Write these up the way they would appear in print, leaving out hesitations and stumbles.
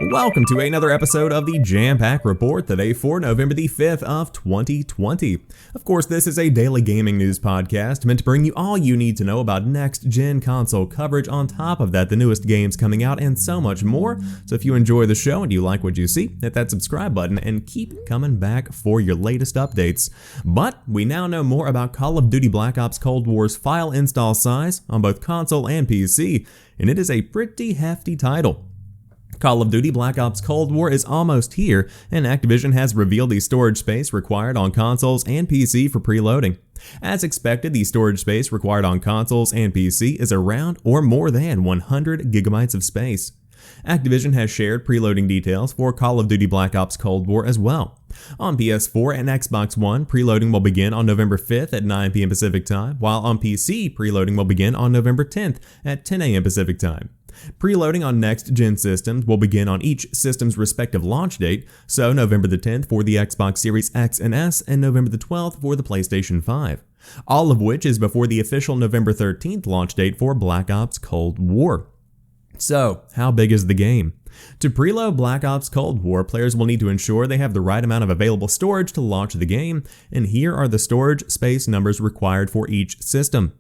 Welcome to another episode of the Jampack Report, today for November the 5th of 2020. Of course, this is a daily gaming news podcast meant to bring you all you need to know about next-gen console coverage. On top of that, the newest games coming out and so much more. So if you enjoy the show and you like what you see, hit that subscribe button and keep coming back for your latest updates. But we now know more about Call of Duty Black Ops Cold War's file install size on both console and PC, and it is a pretty hefty title. Call of Duty Black Ops Cold War is almost here, and Activision has revealed the storage space required on consoles and PC for preloading. As expected, the storage space required on consoles and PC is around or more than 100 gigabytes of space. Activision has shared preloading details for Call of Duty Black Ops Cold War as well. On PS4 and Xbox One, preloading will begin on November 5th at 9 p.m. Pacific Time, while on PC, preloading will begin on November 10th at 10 a.m. Pacific Time. Preloading on next-gen systems will begin on each system's respective launch date, so November the 10th for the Xbox Series X and S and November the 12th for the PlayStation 5, all of which is before the official November 13th launch date for Black Ops Cold War. So, how big is the game? To preload Black Ops Cold War, players will need to ensure they have the right amount of available storage to launch the game, and here are the storage space numbers required for each system.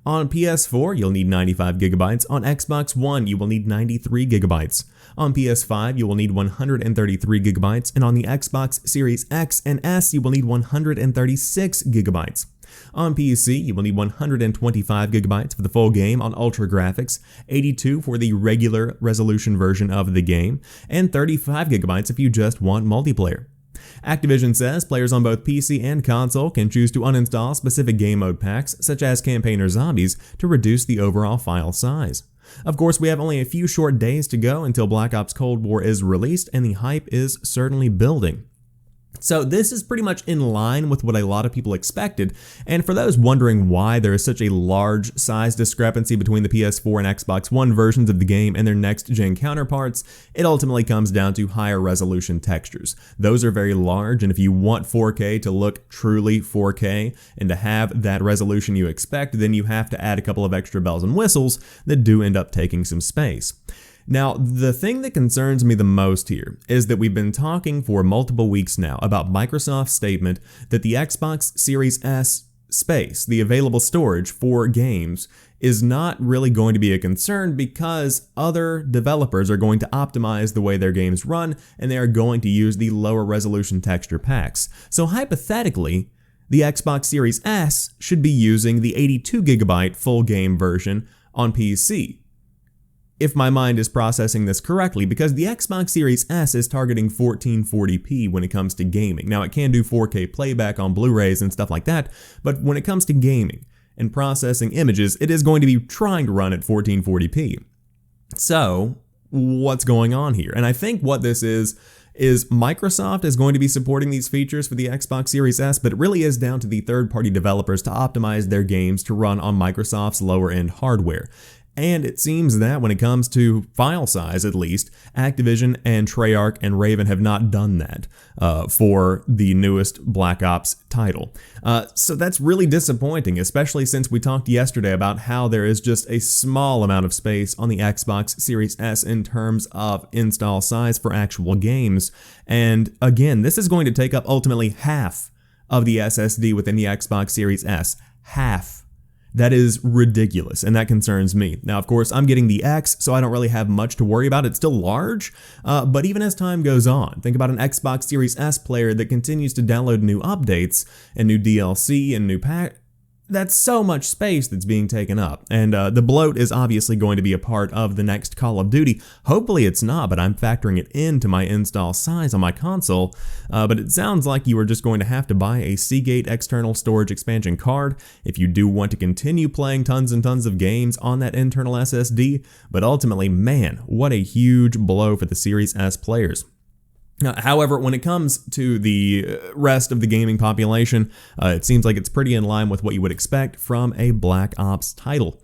On PS4, you'll need 95 gigabytes. On Xbox One, you will need 93 gigabytes. On PS5, you will need 133 gigabytes, and on the Xbox Series X and S, you will need 136 gigabytes. On PC, you will need 125 gigabytes for the full game on Ultra Graphics, 82 for the regular resolution version of the game, and 35 gigabytes if you just want multiplayer. Activision says players on both PC and console can choose to uninstall specific game mode packs, such as Campaign or Zombies, to reduce the overall file size. Of course, we have only a few short days to go until Black Ops Cold War is released, and the hype is certainly building. So this is pretty much in line with what a lot of people expected, and for those wondering why there is such a large size discrepancy between the PS4 and Xbox One versions of the game and their next-gen counterparts, it ultimately comes down to higher resolution textures. Those are very large, and if you want 4K to look truly 4K and to have that resolution you expect, then you have to add a couple of extra bells and whistles that do end up taking some space. Now, the thing that concerns me the most here is that we've been talking for multiple weeks now about Microsoft's statement that the Xbox Series S space, the available storage for games, is not really going to be a concern because other developers are going to optimize the way their games run, and they are going to use the lower resolution texture packs. So hypothetically, the Xbox Series S should be using the 82 gigabyte full game version on PC, if my mind is processing this correctly, because the Xbox Series S is targeting 1440p when it comes to gaming. Now, it can do 4K playback on Blu-rays and stuff like that, but when it comes to gaming and processing images, it is going to be trying to run at 1440p. So, what's going on here? And I think what this is Microsoft is going to be supporting these features for the Xbox Series S, but it really is down to the third-party developers to optimize their games to run on Microsoft's lower-end hardware. And it seems that when it comes to file size, at least, Activision and Treyarch and Raven have not done that for the newest Black Ops title. So that's really disappointing, especially since we talked yesterday about how there is just a small amount of space on the Xbox Series S in terms of install size for actual games. And again, this is going to take up ultimately half of the SSD within the Xbox Series S. Half. That is ridiculous, and that concerns me. Now, of course, I'm getting the X, so I don't really have much to worry about. It's still large, but even as time goes on, think about an Xbox Series S player that continues to download new updates and new DLC and new pack. That's so much space that's being taken up, and the bloat is obviously going to be a part of the next Call of Duty. Hopefully it's not, but I'm factoring it into my install size on my console, but it sounds like you are just going to have to buy a Seagate external storage expansion card if you do want to continue playing tons and tons of games on that internal SSD, but ultimately, man, what a huge blow for the Series S players. However, when it comes to the rest of the gaming population, it seems like it's pretty in line with what you would expect from a Black Ops title.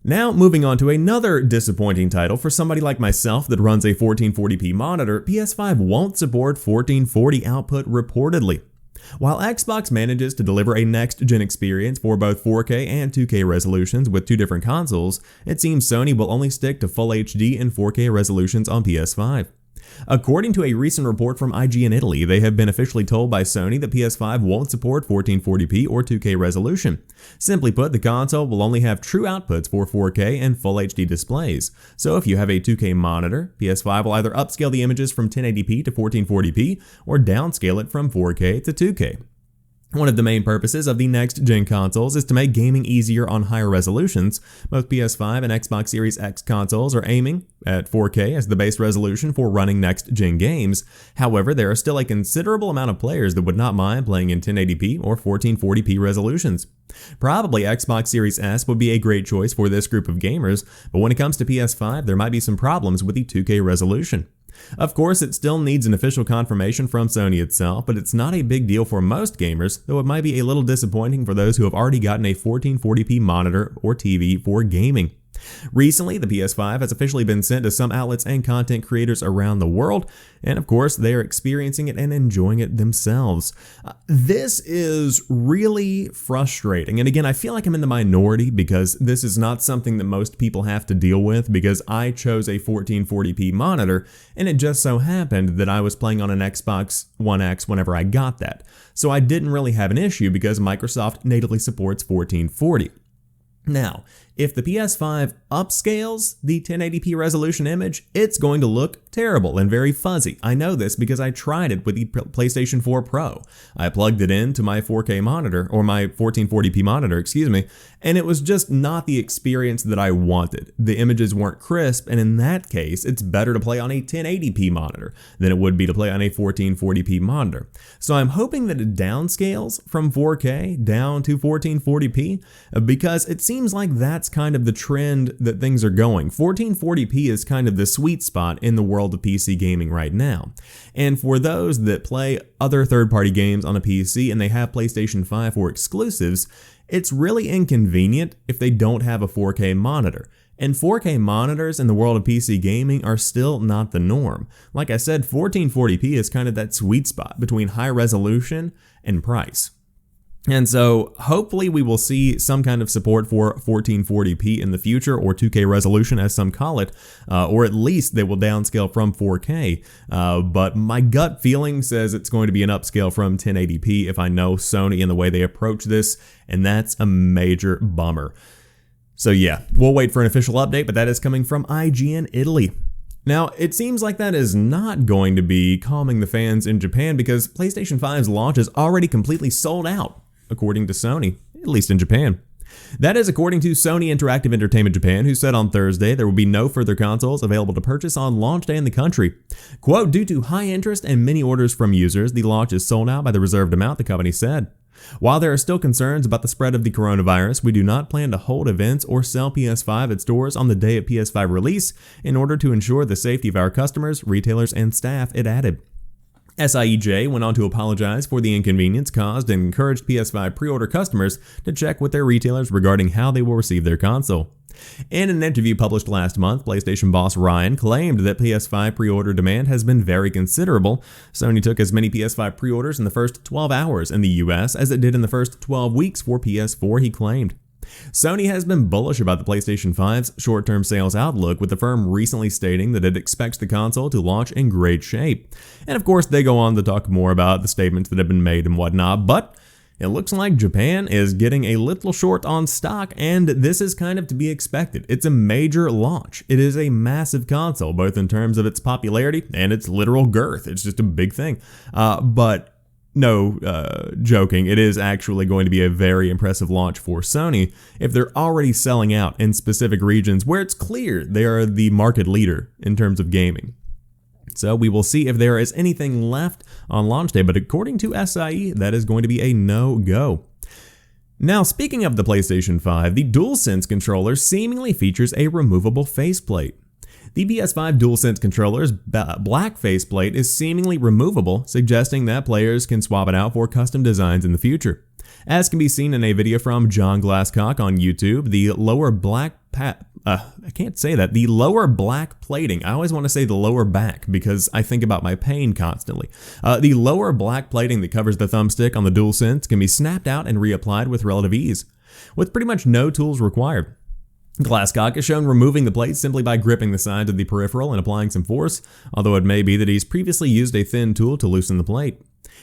Now, moving on to another disappointing title for somebody like myself that runs a 1440p monitor, PS5 won't support 1440 output reportedly. While Xbox manages to deliver a next-gen experience for both 4K and 2K resolutions with two different consoles, it seems Sony will only stick to Full HD and 4K resolutions on PS5. According to a recent report from IGN Italy, they have been officially told by Sony that PS5 won't support 1440p or 2K resolution. Simply put, the console will only have true outputs for 4K and Full HD displays. So if you have a 2K monitor, PS5 will either upscale the images from 1080p to 1440p or downscale it from 4K to 2K. One of the main purposes of the next-gen consoles is to make gaming easier on higher resolutions. Both PS5 and Xbox Series X consoles are aiming at 4K as the base resolution for running next-gen games. However, there are still a considerable amount of players that would not mind playing in 1080p or 1440p resolutions. Probably Xbox Series S would be a great choice for this group of gamers, but when it comes to PS5, there might be some problems with the 2K resolution. Of course, it still needs an official confirmation from Sony itself, but it's not a big deal for most gamers, though it might be a little disappointing for those who have already gotten a 1440p monitor or TV for gaming. Recently, the PS5 has officially been sent to some outlets and content creators around the world, and of course, they are experiencing it and enjoying it themselves. This is really frustrating, and again, I feel like I'm in the minority because this is not something that most people have to deal with because I chose a 1440p monitor, and it just so happened that I was playing on an Xbox One X whenever I got that. So I didn't really have an issue because Microsoft natively supports 1440. Now, if the PS5 upscales the 1080p resolution image, it's going to look terrible and very fuzzy. I know this because I tried it with the PlayStation 4 Pro. I plugged it into my 4K monitor, or my 1440p monitor, and it was just not the experience that I wanted. The images weren't crisp, and in that case, it's better to play on a 1080p monitor than it would be to play on a 1440p monitor. So I'm hoping that it downscales from 4K down to 1440p because it seems like that's kind of the trend that things are going. 1440p is kind of the sweet spot in the world of PC gaming right now. And for those that play other third-party games on a PC and they have PlayStation 5 for exclusives, it's really inconvenient if they don't have a 4K monitor. And 4K monitors in the world of PC gaming are still not the norm. Like I said, 1440p is kind of that sweet spot between high resolution and price. And so hopefully we will see some kind of support for 1440p in the future, or 2K resolution as some call it, or at least they will downscale from 4K. But my gut feeling says it's going to be an upscale from 1080p if I know Sony and the way they approach this, and that's a major bummer. So yeah, we'll wait for an official update, but that is coming from IGN Italy. Now, it seems like that is not going to be calming the fans in Japan because PlayStation 5's launch is already completely sold out, according to Sony, at least in Japan. That is according to Sony Interactive Entertainment Japan, who said on Thursday there will be no further consoles available to purchase on launch day in the country. Quote, due to high interest and many orders from users, the launch is sold out by the reserved amount, the company said. While there are still concerns about the spread of the coronavirus, we do not plan to hold events or sell PS5 at stores on the day of PS5 release in order to ensure the safety of our customers, retailers, and staff, it added. SIEJ went on to apologize for the inconvenience caused and encouraged PS5 pre-order customers to check with their retailers regarding how they will receive their console. In an interview published last month, PlayStation boss Ryan claimed that PS5 pre-order demand has been very considerable. Sony took as many PS5 pre-orders in the first 12 hours in the US as it did in the first 12 weeks for PS4, he claimed. Sony has been bullish about the PlayStation 5's short-term sales outlook, with the firm recently stating that it expects the console to launch in great shape. And of course, they go on to talk more about the statements that have been made and whatnot, but it looks like Japan is getting a little short on stock, and this is kind of to be expected. It's a major launch. It is a massive console, both in terms of its popularity and its literal girth. It's just a big thing. But no, joking, it is actually going to be a very impressive launch for Sony if they're already selling out in specific regions where it's clear they are the market leader in terms of gaming. So we will see if there is anything left on launch day, but according to SIE, that is going to be a no-go. Now, speaking of the PlayStation 5, the DualSense controller seemingly features a removable faceplate. The PS5 DualSense controller's black faceplate is seemingly removable, suggesting that players can swap it out for custom designs in the future. As can be seen in a video from John Glasscock on YouTube, the lower black the lower black plating, I always want to say the lower back because I think about my pain constantly. The lower black plating that covers the thumbstick on the DualSense can be snapped out and reapplied with relative ease, with pretty much no tools required. Glasscock is shown removing the plate simply by gripping the sides of the peripheral and applying some force, although it may be that he's previously used a thin tool to loosen the plate.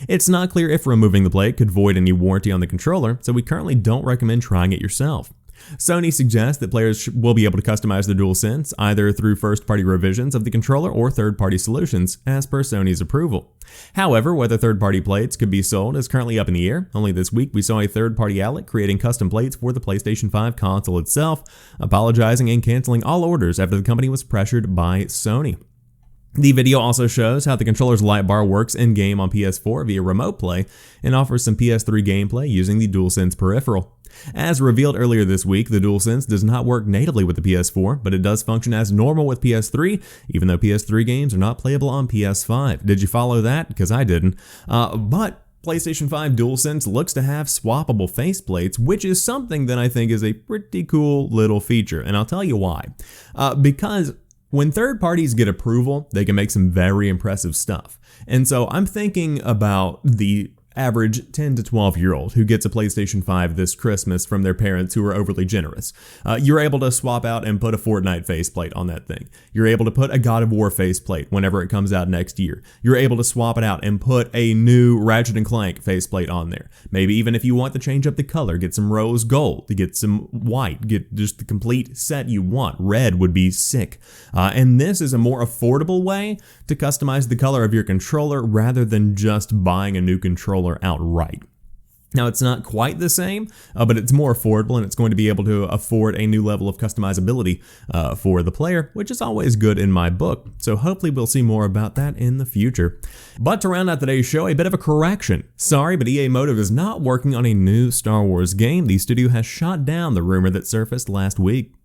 It's not clear if removing the plate could void any warranty on the controller, so we currently don't recommend trying it yourself. Sony suggests that players will be able to customize the DualSense either through first-party revisions of the controller or third-party solutions, as per Sony's approval. However, whether third-party plates could be sold is currently up in the air. Only this week we saw a third-party outlet creating custom plates for the PlayStation 5 console itself, apologizing and canceling all orders after the company was pressured by Sony. The video also shows how the controller's light bar works in-game on PS4 via remote play and offers some PS3 gameplay using the DualSense peripheral. As revealed earlier this week, the DualSense does not work natively with the PS4, but it does function as normal with PS3, even though PS3 games are not playable on PS5. Did you follow that? Because I didn't. But PlayStation 5 DualSense looks to have swappable faceplates, which is something that I think is a pretty cool little feature, and I'll tell you why. Because when third parties get approval, they can make some very impressive stuff. And so I'm thinking about the average 10 to 12-year-old who gets a PlayStation 5 this Christmas from their parents who are overly generous. You're able to swap out and put a Fortnite faceplate on that thing. You're able to put a God of War faceplate whenever it comes out next year. You're able to swap it out and put a new Ratchet & Clank faceplate on there. Maybe even if you want to change up the color, get some rose gold, get some white, get just the complete set you want. Red would be sick. And this is a more affordable way to customize the color of your controller rather than just buying a new controller outright. Now, it's not quite the same, but it's more affordable and it's going to be able to afford a new level of customizability for the player, which is always good in my book. So hopefully we'll see more about that in the future. But to round out today's show, a bit of a correction. Sorry, but EA Motive is not working on a new Star Wars game. The studio has shot down the rumor that surfaced last week.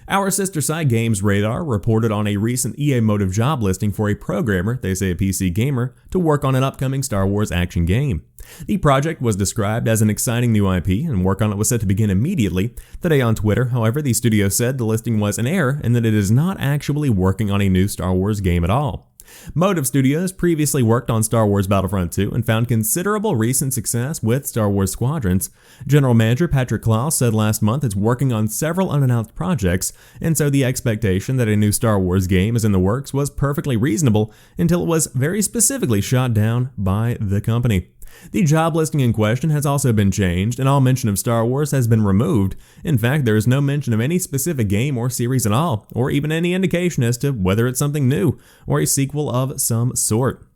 Our sister site Games Radar reported on a recent EA Motive job listing for a programmer, they say a PC gamer, to work on an upcoming Star Wars action game. The project was described as an exciting new IP, and work on it was set to begin immediately. Today on Twitter, however, the studio said the listing was an error and that it is not actually working on a new Star Wars game at all. Motive Studios previously worked on Star Wars Battlefront 2 and found considerable recent success with Star Wars Squadrons. General Manager Patrick Klaus said last month it's working on several unannounced projects, and so the expectation that a new Star Wars game is in the works was perfectly reasonable until it was very specifically shot down by the company. The job listing in question has also been changed, and all mention of Star Wars has been removed. In fact, there is no mention of any specific game or series at all, or even any indication as to whether it's something new, or a sequel of some sort.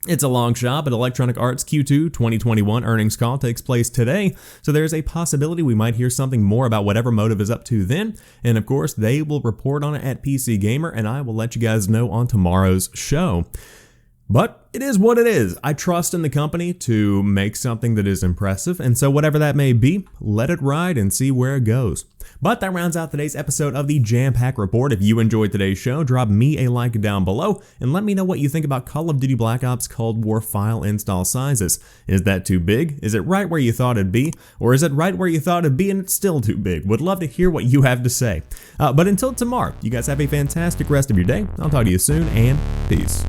It's a long shot, but Electronic Arts Q2 2021 earnings call takes place today, so there's a possibility we might hear something more about whatever Motive is up to then, and of course, they will report on it at PC Gamer, and I will let you guys know on tomorrow's show. But it is what it is. I trust in the company to make something that is impressive, and so whatever that may be, let it ride and see where it goes. But that rounds out today's episode of the Jampack Report. If you enjoyed today's show, drop me a like down below and let me know what you think about Call of Duty Black Ops Cold War file install sizes. Is that too big? Is it right where you thought it'd be? Or is it right where you thought it'd be and it's still too big? Would love to hear what you have to say. But until tomorrow, you guys have a fantastic rest of your day. I'll talk to you soon, and peace.